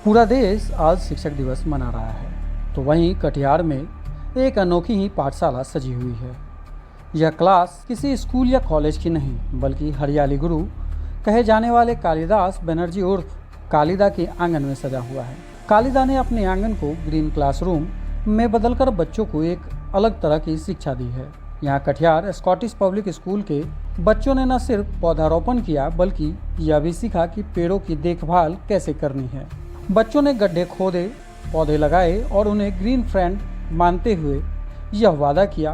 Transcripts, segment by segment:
पूरा देश आज शिक्षक दिवस मना रहा है, तो वहीं कटिहार में एक अनोखी ही पाठशाला सजी हुई है। यह क्लास किसी स्कूल या कॉलेज की नहीं, बल्कि हरियाली गुरु कहे जाने वाले कालिदास बनर्जी उर्फ कालिदा के आंगन में सजा हुआ है। कालिदा ने अपने आंगन को ग्रीन क्लासरूम में बदलकर बच्चों को एक अलग तरह की शिक्षा दी है। यहाँ कटिहार स्कॉटिश पब्लिक स्कूल के बच्चों ने न सिर्फ पौधारोपण किया, बल्कि यह भी सीखा कि पेड़ों की देखभाल कैसे करनी है। बच्चों ने गड्ढे खोदे, पौधे लगाए और उन्हें ग्रीन फ्रेंड मानते हुए यह वादा किया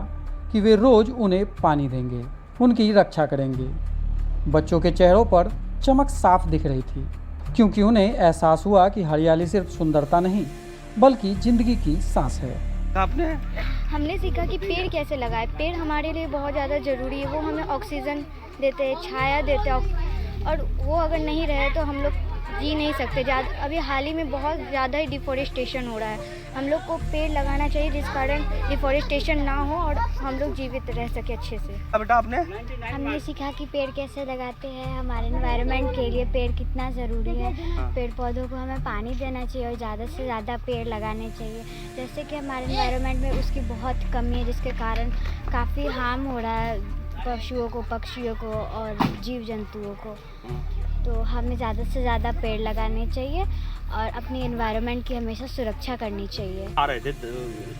कि वे रोज उन्हें पानी देंगे, उनकी रक्षा करेंगे। बच्चों के चेहरों पर चमक साफ दिख रही थी, क्योंकि उन्हें एहसास हुआ कि हरियाली सिर्फ सुंदरता नहीं, बल्कि जिंदगी की सांस है। हमने सीखा कि पेड़ कैसे लगाए। पेड़ हमारे लिए बहुत ज़्यादा ज़रूरी है। वो हमें ऑक्सीजन देते हैं, छाया देते हैं, और वो अगर नहीं रहे तो हम लोग जी नहीं सकते। अभी हाल ही में बहुत ज़्यादा ही डिफॉरेस्टेशन हो रहा है। हम लोग को पेड़ लगाना चाहिए, जिस कारण डिफॉरेस्टेशन ना हो और हम लोग जीवित रह सके अच्छे से। बेटा हमने सीखा कि पेड़ कैसे लगाते हैं, हमारे एनवायरनमेंट के लिए पेड़ कितना ज़रूरी है। पेड़ पौधों को हमें पानी देना चाहिए और ज़्यादा से ज़्यादा पेड़ लगाने चाहिए। जैसे कि हमारे एनवायरनमेंट में उसकी बहुत कमी है, जिसके कारण काफ़ी हार्म हो रहा है पशुओं को, पक्षियों को और जीव जंतुओं को। तो हमें ज़्यादा से ज़्यादा पेड़ लगाने चाहिए और अपनी एनवायरनमेंट की हमेशा सुरक्षा करनी चाहिए। आ रहे थे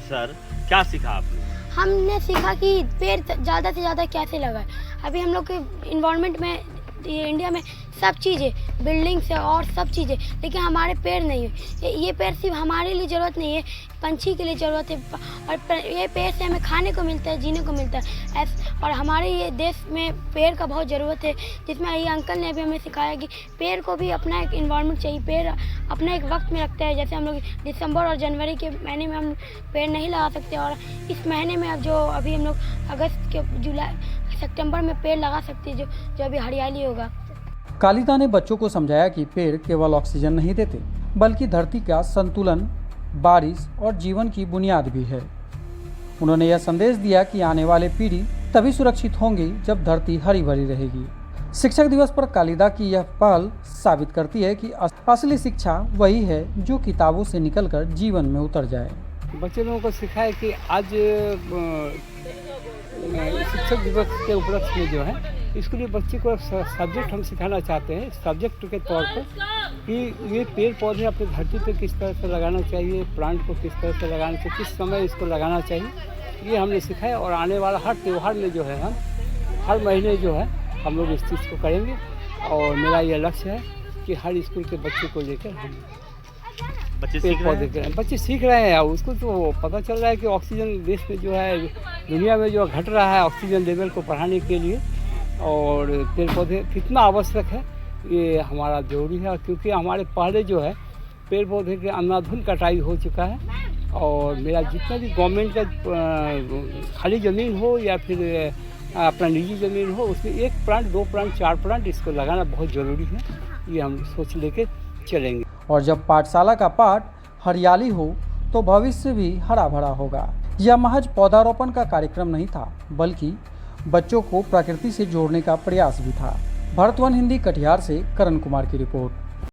सर, क्या सीखा आपने? हमने सीखा कि पेड़ ज़्यादा से ज़्यादा कैसे लगाए। अभी हम लोग के इन्वायरमेंट में इंडिया में सब चीज़ें, बिल्डिंग्स है और सब चीज़ें, लेकिन हमारे पेड़ नहीं है। ये पेड़ सिर्फ हमारे लिए ज़रूरत नहीं है, पंछी के लिए ज़रूरत है। और ये पेड़ से हमें खाने को मिलता है, जीने को मिलता है। और हमारे ये देश में पेड़ का बहुत ज़रूरत है, जिसमें ये अंकल ने भी हमें सिखाया कि पेड़ को भी अपना एक इन्वायरमेंट चाहिए। पेड़ अपना एक वक्त में रखता है। जैसे हम लोग दिसंबर और जनवरी के महीने में हम पेड़ नहीं लगा सकते, और इस महीने में अब जो अभी हम लोग अगस्त के सितंबर में पेड़ लगा सकते हैं, जो अभी हरियाली होगा। कालिदा ने बच्चों को समझाया कि पेड़ केवल ऑक्सीजन नहीं देते, बल्कि धरती का संतुलन, बारिश और जीवन की बुनियाद भी है। उन्होंने यह संदेश दिया कि आने वाले पीढ़ी तभी सुरक्षित होंगी जब धरती हरी भरी रहेगी। शिक्षक दिवस पर कालिदा की यह पहल साबित करती है कि असली शिक्षा वही है जो किताबों से निकलकर जीवन में उतर जाए। बच्चे लोगों को सिखाए कि आज शिक्षक दिवस के उपलक्ष्य में जो है, इसके लिए बच्चे को सब्जेक्ट हम सिखाना चाहते हैं, सब्जेक्ट के तौर पर, कि ये पेड़ पौधे अपनी धरती पे किस तरह से लगाना चाहिए, प्लांट को किस तरह से लगाना चाहिए, किस समय इसको लगाना चाहिए, ये हमने सिखाया। और आने वाला हर त्यौहार में जो है, हम हर महीने जो है हम लोग इस चीज़ को करेंगे। और मेरा ये लक्ष्य है कि हर स्कूल के बच्चे को लेकर हम पेड़ पौधे करें। बच्चे सीख रहे हैं, उसको तो पता चल रहा है कि ऑक्सीजन देश में जो है, दुनिया में जो घट रहा है, ऑक्सीजन लेवल को बढ़ाने के लिए और पेड़ पौधे कितना आवश्यक है, ये हमारा जरूरी है। क्योंकि हमारे पहले जो है पेड़ पौधे के अंधाधुंध कटाई हो चुका है। और मेरा जितना भी गवर्नमेंट का खाली ज़मीन हो या फिर अपना निजी ज़मीन हो, उसमें 1 प्लांट, 2 प्लांट, 4 प्लांट इसको लगाना बहुत ज़रूरी है। ये हम सोच लेके चलेंगे। और जब पाठशाला का पाठ हरियाली हो तो भविष्य भी हरा भरा होगा। यह महज पौधारोपण का कार्यक्रम नहीं था, बल्कि बच्चों को प्रकृति से जोड़ने का प्रयास भी था। भारतवन हिंदी, कटिहार से करण कुमार की रिपोर्ट।